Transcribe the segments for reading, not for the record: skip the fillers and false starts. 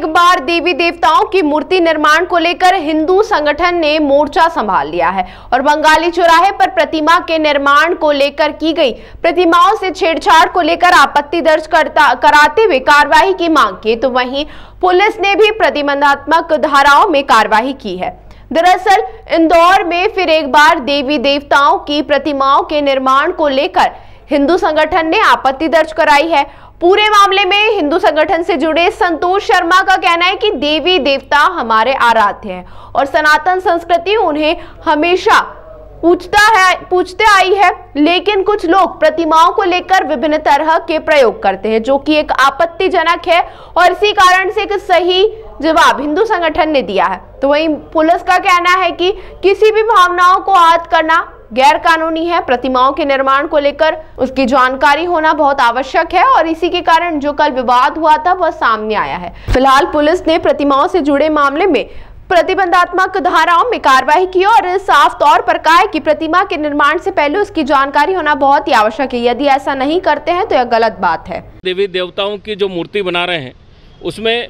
एक बार देवी देवताओं की मूर्ति निर्माण को लेकर हिंदू संगठन ने मोर्चा संभाल लिया है और बंगाली चौराहे पर प्रतिमा के निर्माण को लेकर की गई प्रतिमाओं से छेड़छाड़ को लेकर आपत्ति दर्ज कराते हुए कार्रवाई की मांग की। तो वहीं पुलिस ने भी प्रतिबंधात्मक धाराओं में कार्रवाई की है। दरअसल इंदौर में फिर एक बार देवी देवताओं की प्रतिमाओं के निर्माण को लेकर हिंदू संगठन ने आपत्ति दर्ज कराई है। पूरे मामले में हिंदू संगठन से जुड़े संतोष शर्मा का कहना है कि देवी देवता हमारे आराध्य हैं और सनातन संस्कृति उन्हें हमेशा पूछते आई है, लेकिन कुछ लोग प्रतिमाओं को लेकर विभिन्न तरह के प्रयोग करते हैं जो कि एक आपत्तिजनक है और इसी कारण से एक सही जवाब हिंदू संगठन ने दिया है। तो वहीं पुलिस का कहना है कि किसी भी भावनाओं को आहत करना गैर कानूनी है। प्रतिमाओं के निर्माण को लेकर उसकी जानकारी होना बहुत आवश्यक है और इसी के कारण जो कल विवाद हुआ था वह सामने आया है। फिलहाल पुलिस ने प्रतिमाओं से जुड़े मामले में प्रतिबंधात्मक धाराओं में कार्रवाई की और साफ तौर पर कहा है कि प्रतिमा के निर्माण से पहले उसकी जानकारी होना बहुत ही आवश्यक है। यदि ऐसा नहीं करते हैं तो यह गलत बात है। देवी देवताओं की जो मूर्ति बना रहे हैं उसमें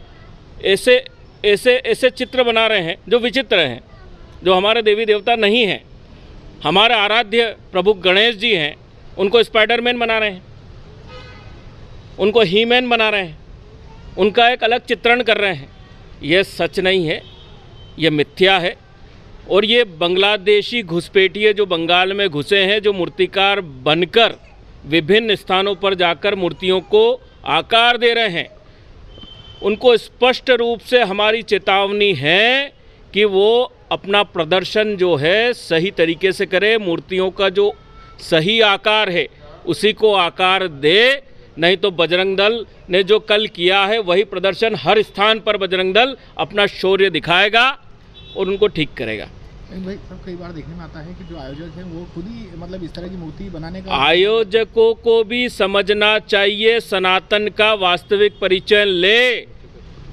ऐसे चित्र बना रहे हैं जो विचित्र हैं, जो हमारे देवी देवता नहीं हैं। हमारे आराध्य प्रभु गणेश जी हैं, उनको स्पाइडरमैन बना रहे हैं, उनको ही मैन बना रहे हैं, उनका एक अलग चित्रण कर रहे हैं। यह सच नहीं है, यह मिथ्या है। और ये बांग्लादेशी घुसपैठिए जो बंगाल में घुसे हैं, जो मूर्तिकार बनकर विभिन्न स्थानों पर जाकर मूर्तियों को आकार दे रहे हैं, उनको स्पष्ट रूप से हमारी चेतावनी है कि वो अपना प्रदर्शन जो है सही तरीके से करे। मूर्तियों का जो सही आकार है उसी को आकार दे, नहीं तो बजरंग दल ने जो कल किया है वही प्रदर्शन हर स्थान पर बजरंग दल अपना शौर्य दिखाएगा और उनको ठीक करेगा। भाई सब कई बार देखने में आता है कि जो आयोजक हैं वो खुद ही मतलब इस तरह की मूर्ति बनाने का आयोजकों को भी समझना चाहिए, सनातन का वास्तविक परिचय ले।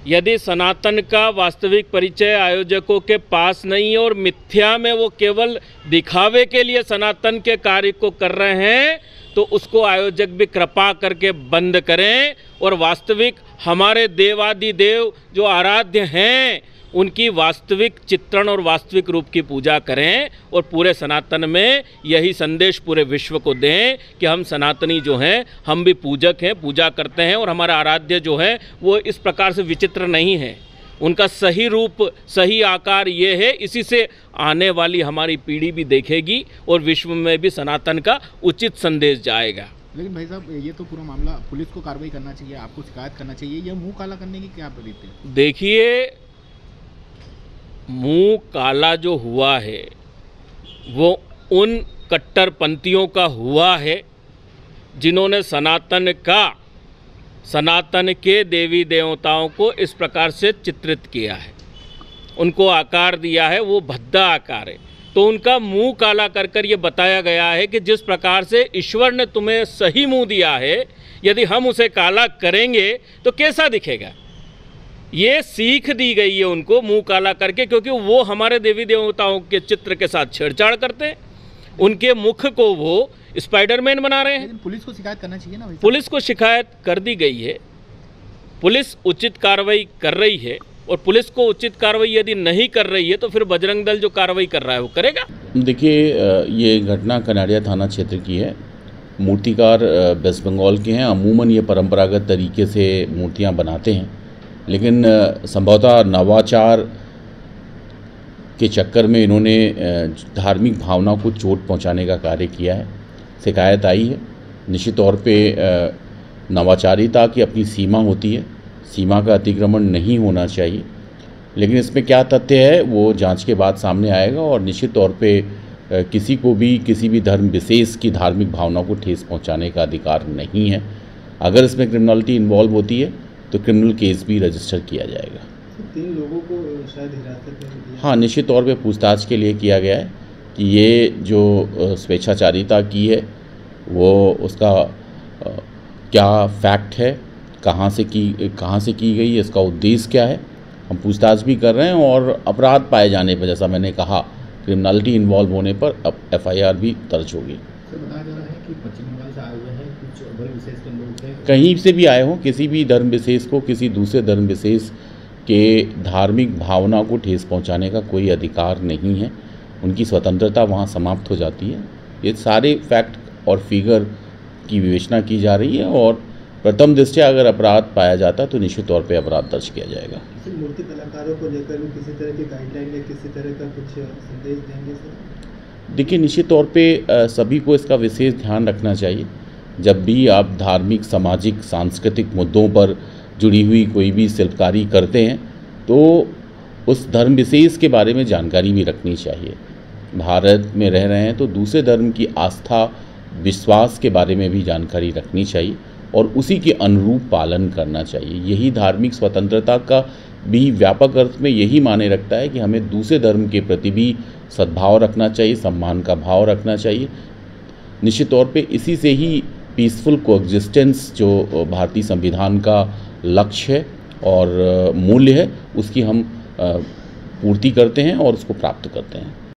यदि सनातन का वास्तविक परिचय आयोजकों के पास नहीं है और मिथ्या में वो केवल दिखावे के लिए सनातन के कार्य को कर रहे हैं, तो उसको आयोजक भी कृपा करके बंद करें और वास्तविक हमारे देवादिदेव जो आराध्य हैं उनकी वास्तविक चित्रण और वास्तविक रूप की पूजा करें और पूरे सनातन में यही संदेश पूरे विश्व को दें कि हम सनातनी जो हैं हम भी पूजक हैं, पूजा करते हैं और हमारा आराध्य जो है वो इस प्रकार से विचित्र नहीं है। उनका सही रूप सही आकार ये है। इसी से आने वाली हमारी पीढ़ी भी देखेगी और विश्व में भी सनातन का उचित संदेश जाएगा। लेकिन भाई साहब ये तो पूरा मामला पुलिस को कार्रवाई करना चाहिए, आपको शिकायत करना चाहिए। यह मुंह काला करने की क्या प्रवृत्ति है? देखिए, मुंह काला जो हुआ है वो उन कट्टरपंथियों का हुआ है जिन्होंने सनातन के देवी देवताओं को इस प्रकार से चित्रित किया है, उनको आकार दिया है, वो भद्दा आकार है। तो उनका मुंह काला कर कर ये बताया गया है कि जिस प्रकार से ईश्वर ने तुम्हें सही मुंह दिया है, यदि हम उसे काला करेंगे तो कैसा दिखेगा। ये सीख दी गई है उनको मुंह काला करके, क्योंकि वो हमारे देवी देवताओं के चित्र के साथ छेड़छाड़ करते हैं। उनके मुख को वो स्पाइडरमैन बना रहे हैं। लेकिन पुलिस को शिकायत करना चाहिए ना। पुलिस को शिकायत कर दी गई है, पुलिस उचित कार्रवाई कर रही है और पुलिस को उचित कार्रवाई यदि नहीं कर रही है तो फिर बजरंग दल जो कार्रवाई कर रहा है वो करेगा। देखिए, ये घटना कनाड़िया थाना क्षेत्र की है। मूर्तिकार वेस्ट बंगाल के हैं। अमूमन ये परंपरागत तरीके से मूर्तियाँ बनाते हैं, लेकिन संभवतः नवाचार के चक्कर में इन्होंने धार्मिक भावना को चोट पहुंचाने का कार्य किया है। शिकायत आई है। निश्चित तौर पे नवाचारिता की अपनी सीमा होती है, सीमा का अतिक्रमण नहीं होना चाहिए। लेकिन इसमें क्या तथ्य है वो जांच के बाद सामने आएगा और निश्चित तौर पे किसी को भी किसी भी धर्म विशेष की धार्मिक भावना को ठेस पहुंचाने का अधिकार नहीं है। अगर इसमें क्रिमिनलिटी इन्वॉल्व होती है तो क्रिमिनल केस भी रजिस्टर किया जाएगा। 3 लोगों को शायद हिरासत में लिया। हाँ, निश्चित तौर पे पूछताछ के लिए किया गया है कि ये जो स्वेच्छाचारिता की है वो उसका क्या फैक्ट है, कहाँ से की गई है, इसका उद्देश्य क्या है। हम पूछताछ भी कर रहे हैं और अपराध पाए जाने पर, जैसा मैंने कहा, क्रिमिनलिटी इन्वॉल्व होने पर अब FIR भी दर्ज होगी। बताया जा रहा है कि पश्चिम बंगाल से आए हुए हैं, कुछ धर्म विशेष के लोग हैं। कहीं से भी आए हों, किसी भी धर्म विशेष को किसी दूसरे धर्म विशेष के धार्मिक भावना को ठेस पहुंचाने का कोई अधिकार नहीं है। उनकी स्वतंत्रता वहां समाप्त हो जाती है। ये सारे फैक्ट और फिगर की विवेचना की जा रही है और प्रथम दृष्टया अगर अपराध पाया जाता तो निश्चित तौर पे अपराध दर्ज किया जाएगा। मूर्ति कलाकारों को लेकर भी किसी तरह की गाइडलाइन या किसी तरह का कुछ संदेश देंगे सर? देखिए, निश्चित तौर पे सभी को इसका विशेष ध्यान रखना चाहिए। जब भी आप धार्मिक, सामाजिक, सांस्कृतिक मुद्दों पर जुड़ी हुई कोई भी शिल्पकारी करते हैं तो उस धर्म विशेष के बारे में जानकारी भी रखनी चाहिए। भारत में रह रहे हैं तो दूसरे धर्म की आस्था, विश्वास के बारे में भी जानकारी रखनी चाहिए और उसी के अनुरूप पालन करना चाहिए। यही धार्मिक स्वतंत्रता का भी व्यापक अर्थ में यही माने रखता है कि हमें दूसरे धर्म के प्रति भी सद्भाव रखना चाहिए, सम्मान का भाव रखना चाहिए। निश्चित तौर पे इसी से ही पीसफुल कोएग्जिस्टेंस जो भारतीय संविधान का लक्ष्य है और मूल्य है, उसकी हम पूर्ति करते हैं और उसको प्राप्त करते हैं।